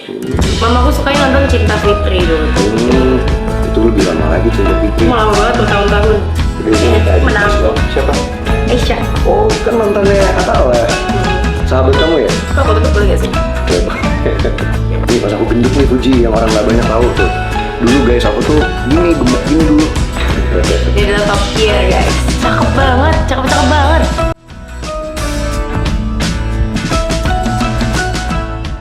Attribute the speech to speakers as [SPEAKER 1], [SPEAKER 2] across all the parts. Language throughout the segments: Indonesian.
[SPEAKER 1] Mamaku sukanya nonton Cinta Fitri dulu.
[SPEAKER 2] Itu lebih lama lagi Cinta Fitri.
[SPEAKER 1] Lama banget bertahun-tahun. Menang.
[SPEAKER 2] Siapa?
[SPEAKER 1] Aisyah.
[SPEAKER 2] Oh, kan mantannya Atala. Sahabat kamu ya?
[SPEAKER 1] Kok betul gak sih?
[SPEAKER 2] Nih pas aku tunjuk nih Fuji yang orang nggak banyak tahu tuh. Dulu guys aku tuh gini gemuk gini dulu.
[SPEAKER 1] Dia adalah top tier guys. Cakep banget, cakep banget.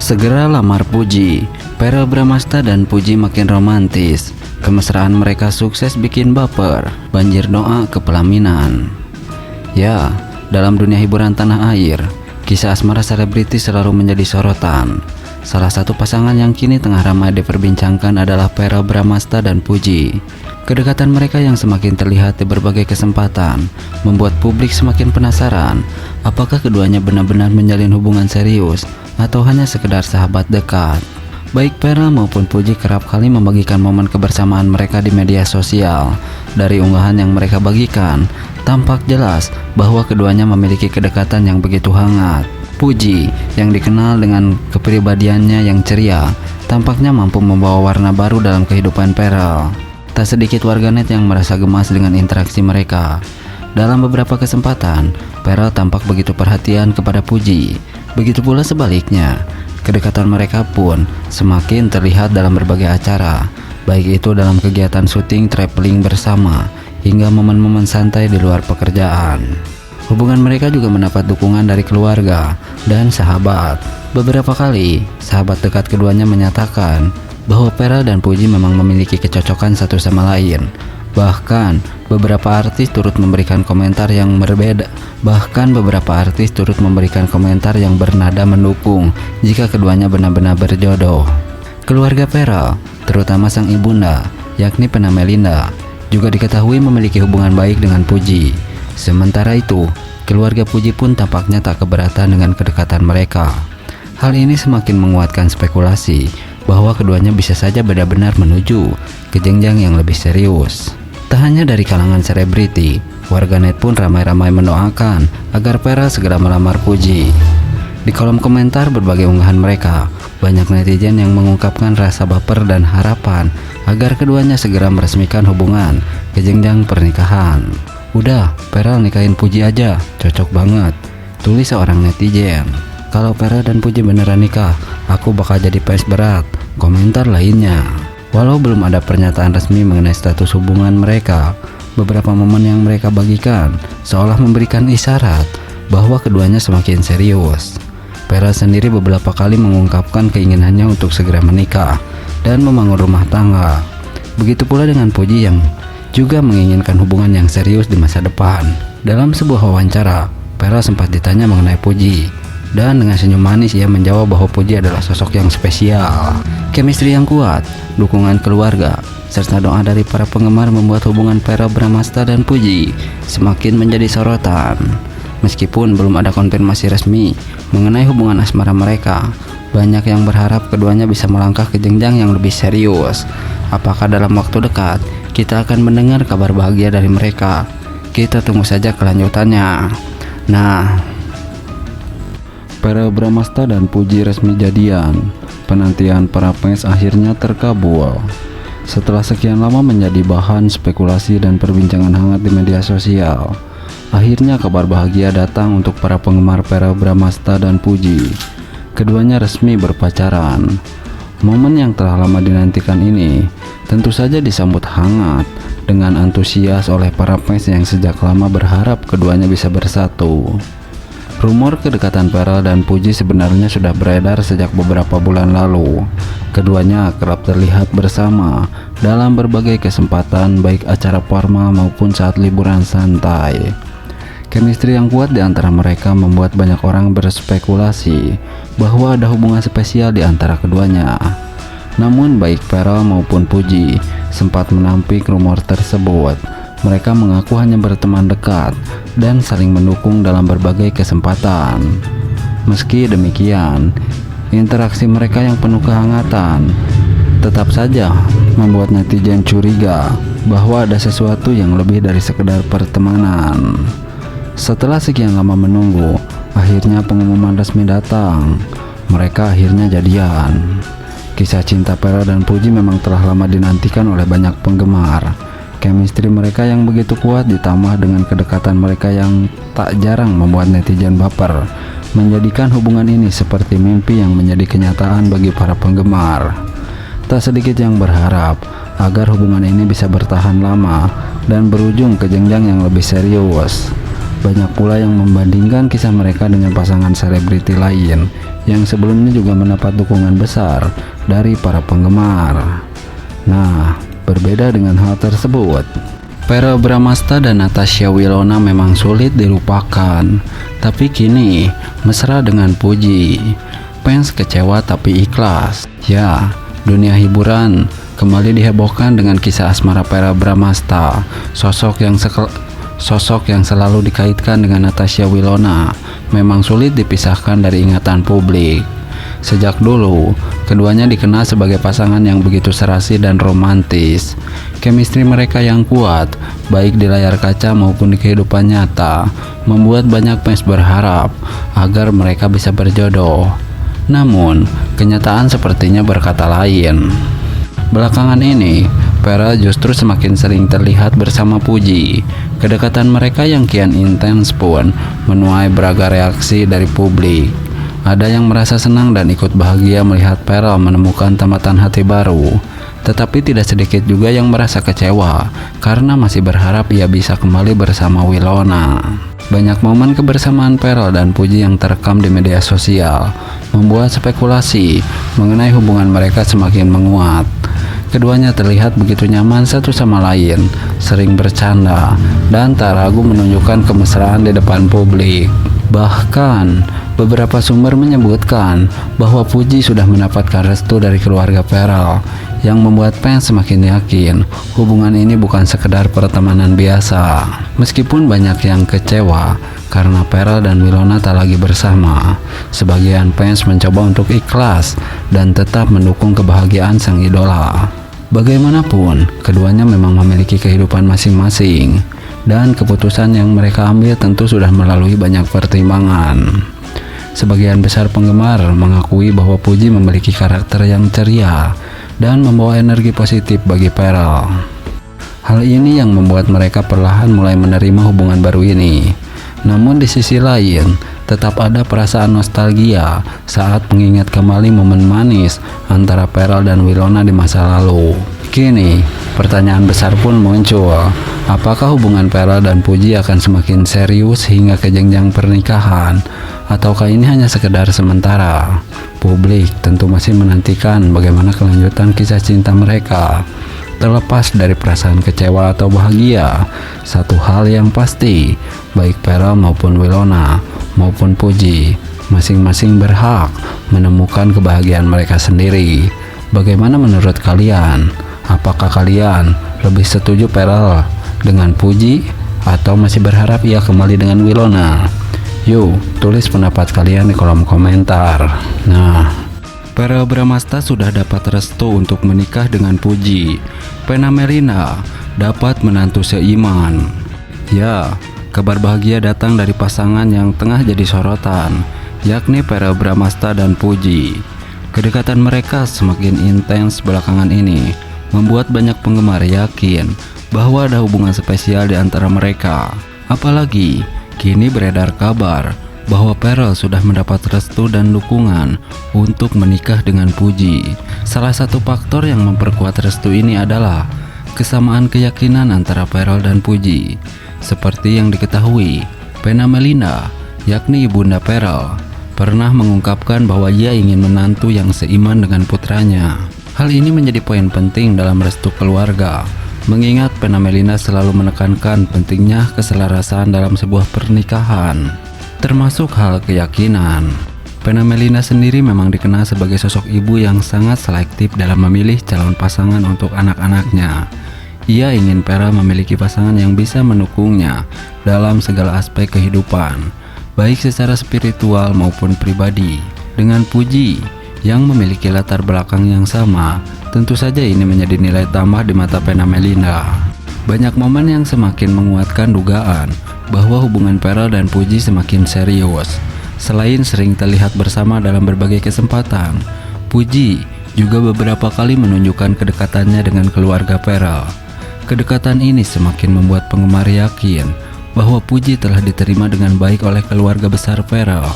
[SPEAKER 3] Segera lamar Puji. Verrell Bramasta dan Puji makin romantis. Kemesraan mereka sukses bikin baper. Banjir doa ke pelaminan. Ya, dalam dunia hiburan tanah air, kisah asmara selebriti selalu menjadi sorotan. Salah satu pasangan yang kini tengah ramai diperbincangkan adalah Verrell Bramasta dan Puji. Kedekatan mereka yang semakin terlihat di berbagai kesempatan membuat publik semakin penasaran apakah keduanya benar-benar menjalin hubungan serius atau hanya sekedar sahabat dekat. Baik Verrell maupun Puji kerap kali membagikan momen kebersamaan mereka di media sosial. Dari unggahan yang mereka bagikan, tampak jelas bahwa keduanya memiliki kedekatan yang begitu hangat. Puji, yang dikenal dengan kepribadiannya yang ceria, tampaknya mampu membawa warna baru dalam kehidupan Verrell. Tak sedikit warganet yang merasa gemas dengan interaksi mereka. Dalam beberapa kesempatan, Verrell tampak begitu perhatian kepada Puji. Begitu pula sebaliknya, kedekatan mereka pun semakin terlihat dalam berbagai acara, baik itu dalam kegiatan syuting traveling bersama, hingga momen-momen santai di luar pekerjaan. Hubungan mereka juga mendapat dukungan dari keluarga dan sahabat. Beberapa kali, sahabat dekat keduanya menyatakan bahwa Verrell dan Puji memang memiliki kecocokan satu sama lain. Bahkan beberapa artis turut memberikan komentar yang berbeda. Yang bernada mendukung jika keduanya benar-benar berjodoh. Keluarga Verrell, terutama sang ibunda, yakni Pena Melinda, juga diketahui memiliki hubungan baik dengan Puji. Sementara itu, keluarga Puji pun tampaknya tak keberatan dengan kedekatan mereka. Hal ini semakin menguatkan spekulasi bahwa keduanya bisa saja benar-benar menuju ke jenjang yang lebih serius. Tak hanya dari kalangan selebriti, warganet pun ramai-ramai mendoakan agar Verrell segera melamar Puji. Di kolom komentar berbagai unggahan mereka, banyak netizen yang mengungkapkan rasa baper dan harapan agar keduanya segera meresmikan hubungan ke jenjang pernikahan. Udah, Verrell nikahin Puji aja, cocok banget, tulis seorang netizen. Kalau Verrell dan Puji beneran nikah, aku bakal jadi fans berat, komentar lainnya. Walau belum ada pernyataan resmi mengenai status hubungan mereka, beberapa momen yang mereka bagikan seolah memberikan isyarat bahwa keduanya semakin serius. Verrell sendiri beberapa kali mengungkapkan keinginannya untuk segera menikah dan membangun rumah tangga. Begitu pula dengan Puji yang juga menginginkan hubungan yang serius di masa depan. Dalam sebuah wawancara, Verrell sempat ditanya mengenai Puji, dan dengan senyum manis ia menjawab bahwa Puji adalah sosok yang spesial. Chemistry yang kuat, dukungan keluarga, serta doa dari para penggemar membuat hubungan Verrell Bramasta dan Puji semakin menjadi sorotan. Meskipun belum ada konfirmasi resmi mengenai hubungan asmara mereka, banyak yang berharap keduanya bisa melangkah ke jenjang yang lebih serius. Apakah dalam waktu dekat kita akan mendengar kabar bahagia dari mereka? Kita tunggu saja kelanjutannya. Nah, Verrell Bramasta dan Puji resmi jadian. Penantian para fans akhirnya terkabul. Setelah sekian lama menjadi bahan spekulasi dan perbincangan hangat di media sosial, akhirnya kabar bahagia datang untuk para penggemar Verrell Bramasta dan Puji. Keduanya resmi berpacaran. Momen yang telah lama dinantikan ini tentu saja disambut hangat dengan antusias oleh para fans yang sejak lama berharap keduanya bisa bersatu. Rumor kedekatan Verrell dan Puji sebenarnya sudah beredar sejak beberapa bulan lalu. Keduanya kerap terlihat bersama dalam berbagai kesempatan, baik acara formal maupun saat liburan santai. Chemistry yang kuat di antara mereka membuat banyak orang berspekulasi bahwa ada hubungan spesial di antara keduanya. Namun baik Verrell maupun Puji sempat menampik rumor tersebut. Mereka mengaku hanya berteman dekat dan saling mendukung dalam berbagai kesempatan. Meski demikian, interaksi mereka yang penuh kehangatan tetap saja membuat netizen curiga bahwa ada sesuatu yang lebih dari sekedar pertemanan. Setelah sekian lama menunggu, akhirnya pengumuman resmi datang. Mereka akhirnya jadian. Kisah cinta Peral dan Puji memang telah lama dinantikan oleh banyak penggemar. Chemistry mereka yang begitu kuat ditambah dengan kedekatan mereka yang tak jarang membuat netizen baper, menjadikan hubungan ini seperti mimpi yang menjadi kenyataan bagi para penggemar. Tak sedikit yang berharap agar hubungan ini bisa bertahan lama dan berujung ke jenjang yang lebih serius. Banyak pula yang membandingkan kisah mereka dengan pasangan selebriti lain yang sebelumnya juga mendapat dukungan besar dari para penggemar. Nah, berbeda dengan hal tersebut, Verrell Bramasta dan Natasha Wilona memang sulit dilupakan, tapi kini mesra dengan Puji. Fans kecewa tapi ikhlas. Ya, dunia hiburan kembali dihebohkan dengan kisah asmara Verrell Bramasta, sosok yang selalu dikaitkan dengan Natasha Wilona memang sulit dipisahkan dari ingatan publik. Sejak dulu, keduanya dikenal sebagai pasangan yang begitu serasi dan romantis. Chemistry mereka yang kuat, baik di layar kaca maupun di kehidupan nyata, membuat banyak fans berharap agar mereka bisa berjodoh. Namun, kenyataan sepertinya berkata lain. Belakangan ini, Verrell justru semakin sering terlihat bersama Puji. Kedekatan mereka yang kian intens pun menuai beragam reaksi dari publik. Ada yang merasa senang dan ikut bahagia melihat Verrell menemukan tamatan hati baru, tetapi tidak sedikit juga yang merasa kecewa karena masih berharap ia bisa kembali bersama Wilona. Banyak momen kebersamaan Verrell dan Puji yang terekam di media sosial membuat spekulasi mengenai hubungan mereka semakin menguat. Keduanya terlihat begitu nyaman satu sama lain, sering bercanda, dan tak ragu menunjukkan kemesraan di depan publik. Bahkan, beberapa sumber menyebutkan bahwa Puji sudah mendapatkan restu dari keluarga Verrell, yang membuat fans semakin yakin hubungan ini bukan sekedar pertemanan biasa. Meskipun banyak yang kecewa karena Verrell dan Wilona tak lagi bersama, sebagian fans mencoba untuk ikhlas dan tetap mendukung kebahagiaan sang idola. Bagaimanapun, keduanya memang memiliki kehidupan masing-masing, dan keputusan yang mereka ambil tentu sudah melalui banyak pertimbangan. Sebagian besar penggemar mengakui bahwa Puji memiliki karakter yang ceria dan membawa energi positif bagi Verrell. Hal ini yang membuat mereka perlahan mulai menerima hubungan baru ini. Namun di sisi lain, tetap ada perasaan nostalgia saat mengingat kembali momen manis antara Verrell dan Wilona di masa lalu. Kini, pertanyaan besar pun muncul. Apakah hubungan Verrell dan Puji akan semakin serius hingga ke jenjang pernikahan? Ataukah ini hanya sekedar sementara? Publik tentu masih menantikan bagaimana kelanjutan kisah cinta mereka. Terlepas dari perasaan kecewa atau bahagia, satu hal yang pasti, baik Verrell maupun Wilona maupun Puji, masing-masing berhak menemukan kebahagiaan mereka sendiri. Bagaimana menurut kalian? Apakah kalian lebih setuju Verrell dengan Puji atau masih berharap ia kembali dengan Wilona? Yuk, tulis pendapat kalian di kolom komentar. Nah, Verrell Bramasta sudah dapat restu untuk menikah dengan Puji. Vena Melinda dapat menantu seiman. Ya, kabar bahagia datang dari pasangan yang tengah jadi sorotan, yakni Verrell Bramasta dan Puji. Kedekatan mereka semakin intens belakangan ini, membuat banyak penggemar yakin bahwa ada hubungan spesial di antara mereka. Apalagi, kini beredar kabar bahwa Verrell sudah mendapat restu dan dukungan untuk menikah dengan Puji. Salah satu faktor yang memperkuat restu ini adalah kesamaan keyakinan antara Verrell dan Puji. Seperti yang diketahui, Vena Melinda, yakni ibunda Verrell, pernah mengungkapkan bahwa ia ingin menantu yang seiman dengan putranya. Hal ini menjadi poin penting dalam restu keluarga, mengingat Vena Melinda selalu menekankan pentingnya keselarasan dalam sebuah pernikahan, termasuk hal keyakinan. Vena Melinda sendiri memang dikenal sebagai sosok ibu yang sangat selektif dalam memilih calon pasangan untuk anak-anaknya. Ia ingin Verrell memiliki pasangan yang bisa mendukungnya dalam segala aspek kehidupan, baik secara spiritual maupun pribadi. Dengan Puji yang memiliki latar belakang yang sama, tentu saja ini menjadi nilai tambah di mata Vena Melinda. Banyak momen yang semakin menguatkan dugaan bahwa hubungan Verrell dan Puji semakin serius. Selain sering terlihat bersama dalam berbagai kesempatan, Puji juga beberapa kali menunjukkan kedekatannya dengan keluarga Pharrell. Kedekatan ini semakin membuat penggemar yakin bahwa Puji telah diterima dengan baik oleh keluarga besar Pharrell.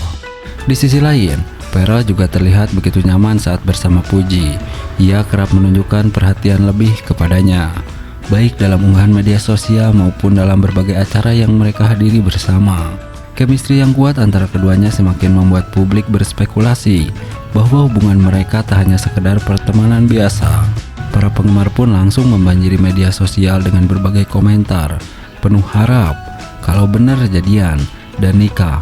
[SPEAKER 3] Di sisi lain, Pharrell juga terlihat begitu nyaman saat bersama Puji. Ia kerap menunjukkan perhatian lebih kepadanya, baik dalam unggahan media sosial maupun dalam berbagai acara yang mereka hadiri bersama. Chemistry yang kuat antara keduanya semakin membuat publik berspekulasi bahwa hubungan mereka tak hanya sekedar pertemanan biasa. Para penggemar pun langsung membanjiri media sosial dengan berbagai komentar penuh harap kalau benar jadian dan nikah